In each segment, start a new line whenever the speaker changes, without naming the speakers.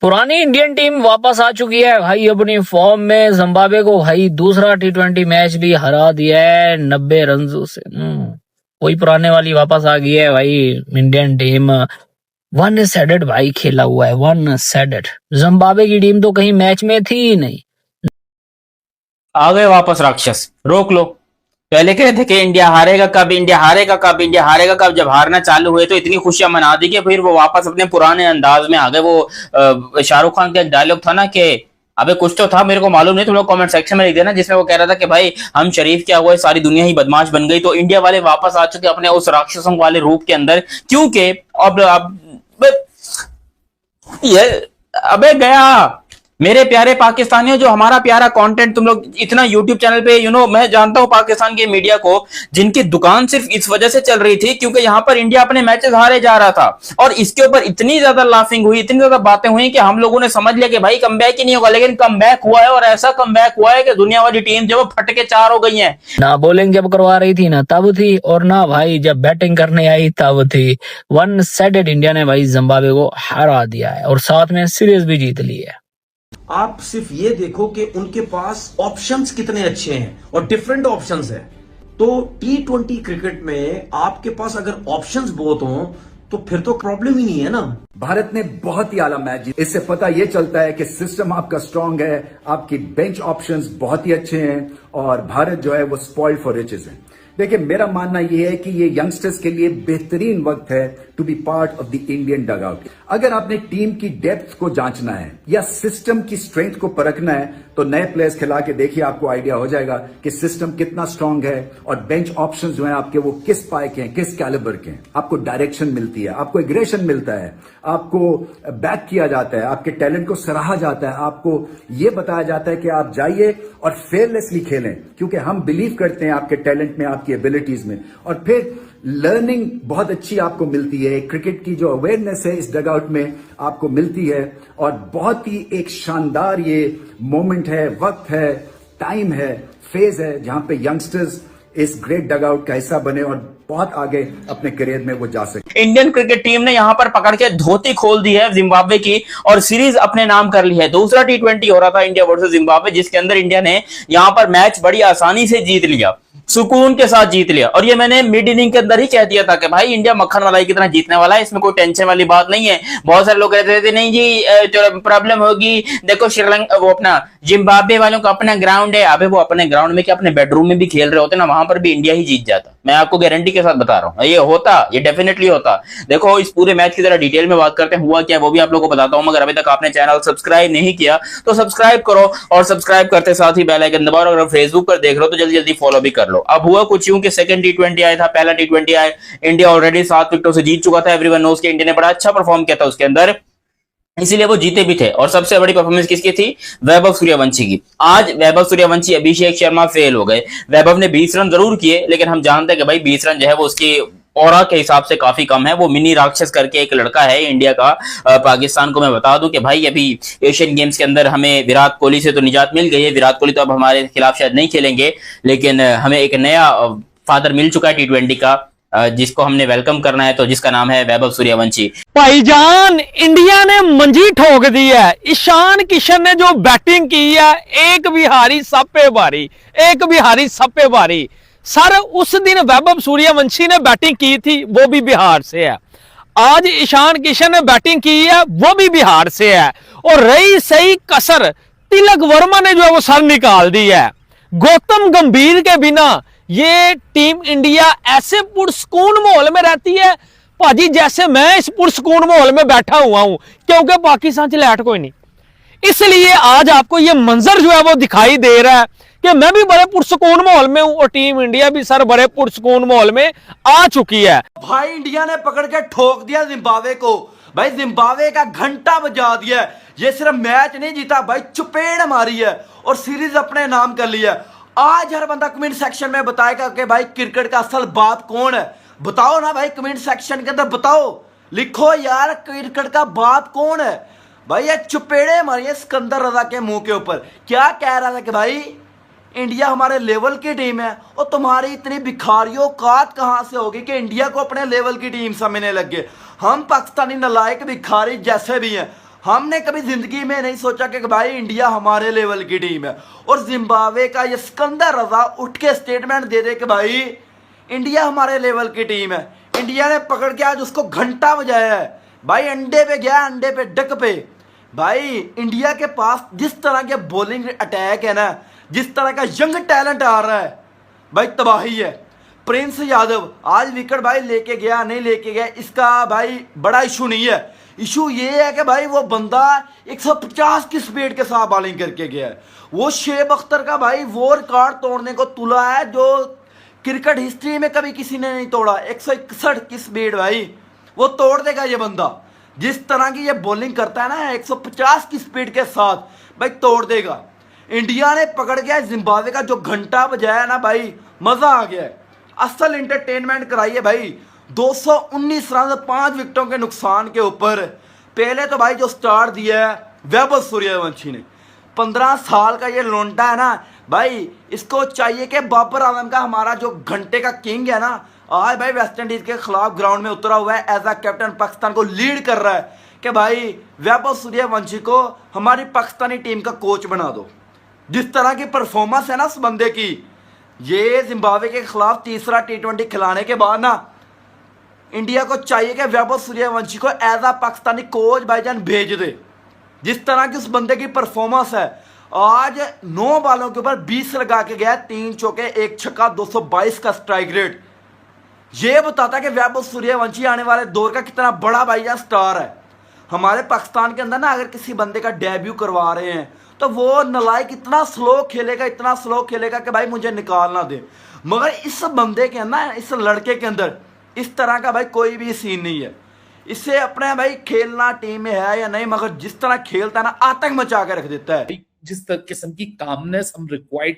पुरानी Indian team वापस आ चुकी है भाई अपनी फॉर्म में। जिम्बाब्वे को भाई दूसरा टी20 मैच भी हरा दिया है 90 रन से। वही पुराने वाली वापस आ गई है भाई इंडियन टीम। वन साइडेड भाई खेला हुआ है, वन साइडेड। जिम्बाब्वे की टीम तो कहीं मैच में थी ही नहीं।
आ गए वापस राक्षस, रोक लो। पहले कह रहे थे कि इंडिया हारेगा कब, इंडिया हारेगा कब, इंडिया हारेगा कब। जब हारना चालू हुए तो इतनी खुशियां मना दी कि फिर वो वापस अपने पुराने अंदाज में आ गए। वो शाहरुख खान का एक डायलॉग था ना कि अबे कुछ तो था, मेरे को मालूम नहीं, तुम लोग कमेंट सेक्शन में लिख देना, जिसमें वो कह रहा था कि भाई हम शरीफ क्या हुआ, सारी दुनिया ही बदमाश बन गई। तो इंडिया वाले वापस आ चुके अपने उस राक्षसों वाले रूप के अंदर, क्योंकि अब ये अबे गया। मेरे प्यारे पाकिस्तानियों, जो हमारा प्यारा कंटेंट तुम लोग इतना यूट्यूब चैनल पे मैं जानता हूं पाकिस्तान के मीडिया को, जिनकी दुकान सिर्फ इस वजह से चल रही थी क्योंकि यहां पर इंडिया अपने मैचेस हारे जा रहा था, और इसके ऊपर इतनी ज्यादा लाफिंग हुई, इतनी ज्यादा बातें हुई कि हम लोगों ने समझ लिया कि भाई कमबैक ही नहीं होगा। लेकिन कमबैक हुआ है, और ऐसा कमबैक हुआ है कि दुनिया वाली टीम जो फट के चार हो गई है।
ना बॉलिंग जब करवा रही थी ना तब थी, और ना भाई जब बैटिंग करने आई तब थी। वन साइडेड इंडिया ने भाई जिम्बाब्वे को हरा दिया है और साथ में सीरीज भी जीत ली है।
आप सिर्फ ये देखो कि उनके पास ऑप्शंस कितने अच्छे हैं और डिफरेंट ऑप्शंस है। तो T20 क्रिकेट में आपके पास अगर ऑप्शंस बहुत हों तो फिर तो प्रॉब्लम ही नहीं है ना।
भारत ने बहुत ही आला मैच जीता। इससे पता यह चलता है कि सिस्टम आपका स्ट्रांग है, आपकी बेंच ऑप्शंस बहुत ही अच्छे हैं, और भारत जो है वो स्पॉइल्ड फॉर रिचेस है। देखिए, मेरा मानना यह है कि ये यंगस्टर्स के लिए बेहतरीन वक्त है to be part of the Indian dugout. अगर आपने टीम की डेप्थ को जांचना है या सिस्टम की स्ट्रेंथ को परखना है तो नए प्लेयर्स खिला के देखिए, आपको आइडिया हो जाएगा कि सिस्टम कितना स्ट्रांग है और बेंच ऑप्शंस जो है आपके वो किस पाए के हैं, किस कैलिबर के हैं। आपको डायरेक्शन मिलती है, आपको एग्रेशन मिलता है, आपको बैक किया जाता है, आपके टैलेंट को सराहा जाता है, आपको ये बताया जाता है कि आप जाइए और फेयरलेसली खेलें, क्योंकि हम बिलीव करते हैं आपके टैलेंट में, आपकी एबिलिटीज में। और फिर लर्निंग बहुत अच्छी आपको मिलती है, क्रिकेट की जो अवेयरनेस है इस डगआउट में आपको मिलती है, और बहुत ही एक शानदार ये मोमेंट है, वक्त है, टाइम है, फेज है जहां पे यंगस्टर्स इस ग्रेट डगआउट का हिस्सा बने और बहुत आगे अपने करियर में वो जा सके।
इंडियन क्रिकेट टीम ने यहां पर पकड़ के धोती खोल दी है जिम्बाब्वे की, और सीरीज अपने नाम कर ली है। दूसरा T20 हो रहा था इंडिया वर्सेस जिम्बाब्वे, जिसके अंदर इंडिया ने यहां पर मैच बड़ी आसानी से जीत लिया, सुकून के साथ जीत लिया। और ये मैंने मिड इनिंग के अंदर ही कह दिया था कि भाई इंडिया मक्खन मलाई की तरह जीतने वाला है, इसमें कोई टेंशन वाली बात नहीं है। बहुत सारे लोग कहते थे नहीं जी प्रॉब्लम होगी, देखो श्रीलंका वो अपना जिम्बाब्वे वालों का अपना ग्राउंड है। अबे वो अपने ग्राउंड में क्या अपने बेडरूम में भी खेल रहे होते ना, वहां पर भी इंडिया ही जीत जाता। मैं आपको गारंटी के साथ बता रहा हूँ, ये होता, ये डेफिनेटली होता। देखो इस पूरे मैच की जरा डिटेल में बात करते हैं, हुआ क्या वो भी आप लोगों को बताता हूँ। मगर अभी तक आपने चैनल सब्सक्राइब नहीं किया तो सब्सक्राइब करो, और सब्सक्राइब करते साथ ही बेल आइकन दबाओ। अगर फेसबुक पर देख रहे हो तो जल्दी जल्दी फॉलो भी कर लो। अब हुआ कुछ यूं कि सेकंड T20 आया था, पहला T20 आया, इंडिया ऑलरेडी 7 विकेटों से जीत चुका था। एवरीवन नोस कि इंडिया ने बड़ा अच्छा परफॉर्म किया था उसके अंदर, इसीलिए वो जीते भी थे। और सबसे बड़ी परफॉर्मेंस किसकी थी? वैभव सूर्यवंशी की। आज वैभव सूर्यवंशी, अभिषेक शर्मा फेल हो गए। वैभव ने 20 रन जरूर किए, लेकिन हम जानते हैं कि भाई 20 रन जो है वो उसकी ऑरा के हिसाब से काफी कम है। वो मिनी राक्षस करके एक लड़का है इंडिया का। पाकिस्तान को मैं बता दूं कि भाई अभी एशियन गेम्स के अंदर हमें विराट कोहली से तो निजात मिल गई है। विराट कोहली तो अब हमारे खिलाफ शायद नहीं खेलेंगे, लेकिन हमें एक नया फादर मिल चुका है T20 का, जिसको हमने वेलकम करना है, तो जिसका नाम है वैभव सूर्यवंशी।
भाईजान इंडिया ने मंजी ठोक दी है। ईशान किशन ने जो बैटिंग की है, एक बिहारी सब पे भारी, एक बिहारी सब पे भारी। सर उस दिन वैभव सूर्यवंशी ने बैटिंग की थी, वो भी बिहार से है। आज ईशान किशन ने बैटिंग की है, वो भी बिहार से है। और रही सही कसर, तिलक वर्मा ने जो है वो सर निकाल दी है। गौतम गंभीर के बिना ये टीम इंडिया ऐसे पुरस्कून माहौल में रहती है भाजी, जैसे मैं इस पुरस्कून माहौल में बैठा हुआ हूं, क्योंकि पाकिस्तान से लैट कोई नहीं। इसलिए आज आपको ये मंजर जो है वो दिखाई दे रहा है कि मैं भी बड़े पुरस्कून माहौल में हूं, और टीम इंडिया भी सर बड़े पुरस्कून माहौल में आ चुकी है।
भाई इंडिया ने पकड़ के ठोक दिया जिम्बाब्वे को। भाई जिम्बाब्वे का घंटा बजा दिया। ये सिर्फ मैच नहीं जीता भाई, चुपेड़ मारी है और सीरीज अपने नाम कर ली है। आज हर बंदा कमेंट सेक्शन में बताएगा कि भाई क्रिकेट का असल बाप कौन है। बताओ ना भाई, कमेंट सेक्शन के अंदर बताओ, लिखो यार क्रिकेट का बाप कौन है। भाई ये चुपेड़े मारिए सिकंदर रजा के मुंह के ऊपर। क्या कह रहा था कि भाई इंडिया हमारे लेवल की टीम है, और तुम्हारी इतनी भिखारी औकात कहां से होगी कि इंडिया को अपने लेवल की टीम समझने लग गए। हम पाकिस्तानी नालायक भिखारी जैसे भी हैं, हमने कभी जिंदगी में नहीं सोचा कि भाई इंडिया हमारे लेवल की टीम है, और जिम्बाब्वे का ये सिकंदर रजा उठ के स्टेटमेंट दे दे कि भाई इंडिया हमारे लेवल की टीम है। इंडिया ने पकड़ के आज उसको घंटा बजाया है भाई, अंडे पे गया, अंडे पे डक पे। भाई इंडिया के पास जिस तरह के बॉलिंग अटैक है ना, जिस तरह का यंग टैलेंट आ रहा है भाई, तबाही है। प्रिंस यादव आज विकेट भाई लेके गया नहीं लेके गया, इसका भाई बड़ा इशू नहीं है। इशू ये है कि भाई वो बंदा 150 की स्पीड के साथ बॉलिंग करके गया है। वो शेब अख्तर का भाई वो रिकॉर्ड तोड़ने को तुला है जो क्रिकेट हिस्ट्री में कभी किसी ने नहीं तोड़ा। 161 की स्पीड भाई वो तोड़ देगा ये बंदा। जिस तरह की ये बॉलिंग करता है ना 150 की स्पीड के साथ भाई तोड़ देगा। इंडिया ने पकड़ गया जिम्बाब्वे का जो घंटा बजाया ना भाई, मजा आ गया है। असल इंटरटेनमेंट कराई है भाई। 219 रन 5 विकेटों के नुकसान के ऊपर। पहले तो भाई जो स्टार्ट दिया है वैभव सूर्यवंशी ने, 15 साल का ये लोंडा है ना भाई, इसको चाहिए कि बाबर आजम का हमारा जो घंटे का किंग है ना, आज भाई वेस्ट इंडीज के खिलाफ ग्राउंड में उतरा हुआ है, एज अ कैप्टन पाकिस्तान को लीड कर रहा है कि भाई वैभव सूर्यवंशी को हमारी पाकिस्तानी टीम का कोच बना दो। जिस तरह की परफॉर्मेंस है ना उस बंदे की, ये जिम्बाब्वे के खिलाफ तीसरा T20 खिलाने के बाद ना इंडिया को चाहिए कि वैभव सूर्यवंशी को एज अ पाकिस्तानी कोच भाईजान भेज दे। जिस तरह की उस बंदे की परफॉर्मेंस है, आज 9 बॉलों के ऊपर 20 लगा के गया, 3 चौके 1 छक्का, 222 का स्ट्राइक रेट। ये बताता है कि वैभव सूर्यवंशी आने वाले दौर का कितना बड़ा भाईजान स्टार है। हमारे पाकिस्तान के अंदर ना अगर किसी बंदे का डेब्यू करवा रहे हैं तो वो नलायक इतना स्लो खेलेगा कि भाई मुझे निकाल ना दे। मगर इस बंदे के अंदर, इस लड़के के अंदर इस तरह का भाई कोई भी सीन नहीं है। इससे अपने भाई खेलना टीम में है या नहीं, मगर जिस तरह खेलता है ना आतंक मचा के रख देता है।
जिस तरह किस्म की कामनेस हम रिक्वायर्ड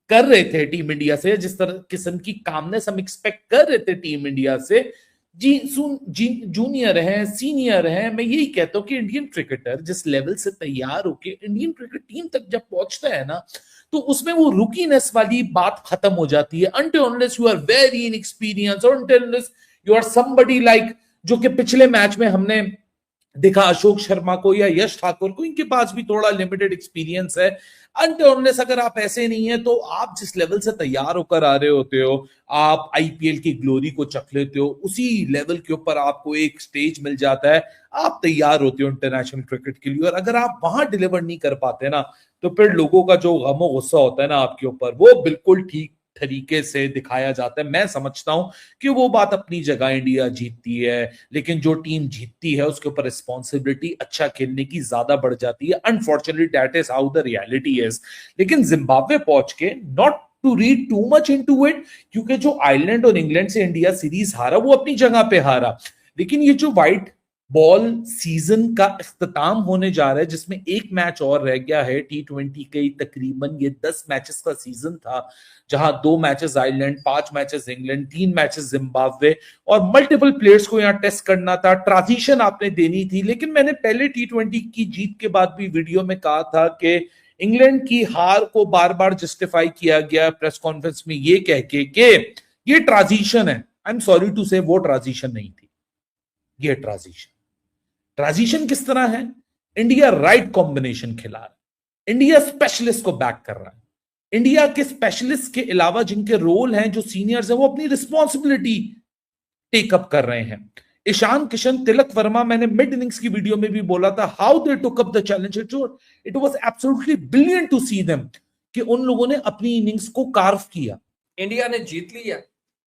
कर रहे थे टीम इंडिया से, जिस तरह किस्म की कामनेस हम एक्सपेक्ट कर रहे थे टीम इंडिया से, जूनियर है, सीनियर है, मैं यही कहता हूं कि इंडियन क्रिकेटर जिस लेवल से तैयार होके इंडियन क्रिकेट टीम तक जब पहुंचता है ना, तो उसमें वो रुकीनेस वाली बात खत्म हो जाती है। until unless you are very inexperienced, or until unless you are somebody like, जो कि पिछले मैच में हमने देखा अशोक शर्मा को या यश ठाकुर को, इनके पास भी थोड़ा लिमिटेड एक्सपीरियंस है। until unless अगर आप ऐसे नहीं है तो आप जिस लेवल से तैयार होकर आ रहे होते हो, आप आईपीएल की ग्लोरी को चख लेते हो, उसी लेवल के ऊपर आपको एक स्टेज मिल जाता है, आप तैयार होते हो इंटरनेशनल क्रिकेट के लिए। और अगर आप वहां डिलीवर नहीं कर पाते ना, तो फिर लोगों का जो गम गुस्सा होता है ना आपके ऊपर, वो बिल्कुल ठीक तरीके से दिखाया जाता है। मैं समझता हूं कि वो बात अपनी जगह इंडिया जीतती है, लेकिन जो टीम जीतती है उसके ऊपर रिस्पॉन्सिबिलिटी अच्छा खेलने की ज्यादा बढ़ जाती है। Unfortunately that is how the reality is. लेकिन जिम्बाब्वे पहुंच के, not to read too much into it, क्योंकि जो आयरलैंड और इंग्लैंड से इंडिया सीरीज हारा वो अपनी जगह पे हारा, लेकिन ये जो व्हाइट बॉल सीजन का इख्तिताम होने जा रहा है, जिसमें एक मैच और रह गया है T20 के, तकरीबन ये 10 मैचेस का सीजन था, जहां 2 matches Ireland, 5 matches England, 3 matches Zimbabwe, और मल्टीपल प्लेयर्स को यहां टेस्ट करना था, ट्रांजिशन आपने देनी थी। लेकिन मैंने पहले T20 की जीत के बाद भी वीडियो में कहा था कि इंग्लैंड की हार को बार बार जस्टिफाई किया गया प्रेस कॉन्फ्रेंस में ये कह के कि ये ट्रांजिशन है। आई एम सॉरी टू से, वो ट्रांजिशन नहीं थी, ये ट्रांजिशन किस तरह है? इंडिया राइट कॉम्बिनेशन खिला रहा है, इंडिया स्पेशलिस्ट को बैक कर रहा है, इंडिया के स्पेशलिस्ट के अलावा जिनके रोल हैं, जो सीनियर्स हैं, वो अपनी रिस्पॉन्सिबिलिटी टेकअप कर रहे हैं। ईशान किशन, तिलक वर्मा, मैंने मिड इनिंग्स की वीडियो में भी बोला था, how they took up the challenge, it was absolutely brilliant to see them, कि उन लोगों ने अपनी इनिंग्स को कार्व किया।
इंडिया ने जीत ली है,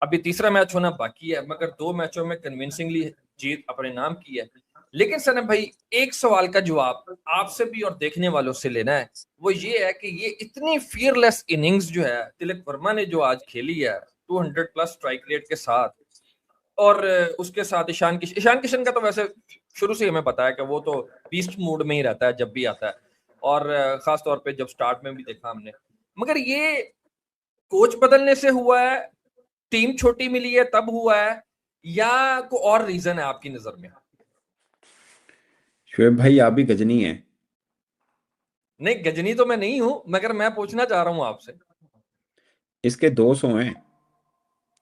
अभी तीसरा मैच होना बाकी है, मगर 2 मैचों में कन्विंसिंगली जीत अपने नाम की है। लेकिन सनम भाई, एक सवाल का जवाब आपसे भी और देखने वालों से लेना है, वो ये है कि ये इतनी फियरलेस इनिंग्स जो है तिलक वर्मा ने जो आज खेली है 200 प्लस स्ट्राइक रेट के साथ, और उसके साथ ईशान किशन का तो वैसे शुरू से हमें पता है कि वो तो बीस्ट मूड में ही रहता है जब भी आता है, और खास तौर पे जब स्टार्ट में भी देखा हमने। मगर ये कोच बदलने से हुआ है, टीम छोटी मिली है तब हुआ है, या कोई और रीजन है आपकी नजर में?
शुएब भाई, आप भी गजनी है।
नहीं, गजनी तो मैं नहीं हूं, मगर मैं पूछना चाह रहा हूं आपसे।
इसके 200 हैं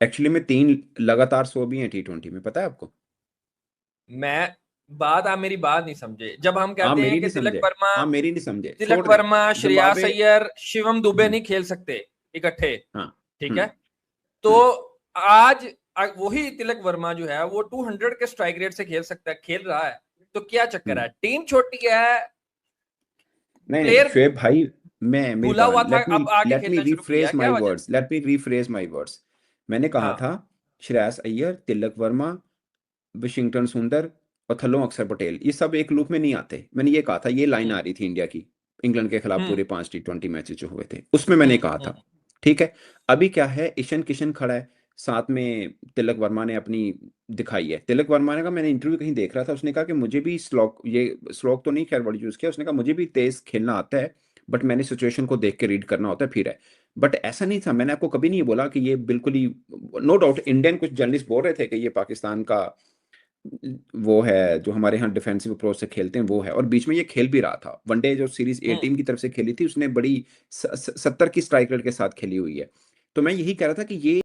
एक्चुअली में, 3 लगातार 100 भी हैं T20 में, पता है आपको?
मैं बात आप मेरी बात नहीं समझे। जब हम
आप
कहते हैं
मेरी
कि
नहीं
तिलक
समझे,
वर्मा,
आप मेरी नहीं समझे,
तिलक
छोड़ दें।
वर्मा, श्रेयस
जिम्बाब्वे,
अय्यर, शिवम दुबे
हम्म,
नहीं खेल सकते इकट्ठे,
हाँ,
ठीक है?
हम्म,
तो
हम्म,
आज वही तिलक वर्मा जो है वो 200 के स्ट्राइक रेट से खेल सकता है, खेल रहा है। तो क्या चक्कर है? टीम छोटी है,
नहीं नहीं
प्लेयर
शुएब भाई, मैं मेरी
भूला हुआ
बात,
था, अब आके
लेट मी
खेलना शुरू किया,
रीफ्रेज
क्या
माय
वजह?
Words, let me rephrase my words. मैंने कहा
हाँ,
था श्रेयस अय्यर, तिलक वर्मा, वाशिंगटन सुंदर और थल्लों अक्षर पटेल, ये सब एक लूप में नहीं आते। मैंने ये कहा था, ये लाइन आ
हम्म,
रही थी इंडिया की इंग्लैंड के खिलाफ
हम्म,
पूरे 5 T20 मैचेस जो हुए थे उसमें मैंने कहा
हम्म,
था। ठीक है, अभी क्या है, ईशन किशन खड़ा है साथ में, तिलक वर्मा ने अपनी दिखाई है। तिलक वर्मा ने कहा, मैंने इंटरव्यू कहीं देख रहा था, उसने कहा कि मुझे भी स्लॉक, ये स्लॉक तो नहीं खैर वर्ड यूज किया, उसने कहा मुझे भी तेज खेलना आता है, बट मैंने सिचुएशन को देख के रीड करना होता है फिर है। बट ऐसा नहीं था, मैंने आपको कभी नहीं बोला कि ये बिल्कुल ही, नो डाउट इंडियन कुछ जर्नलिस्ट बोल रहे थे कि ये पाकिस्तान का वो है जो हमारे यहाँ डिफेंसिव अप्रोच से खेलते हैं वो है, और बीच में ये खेल भी रहा था। वनडे जो सीरीज ए
हम्म,
टीम की तरफ से खेली थी उसने बड़ी 70 की स्ट्राइक रेट के साथ खेली हुई है। तो मैं यही कह रहा था कि ये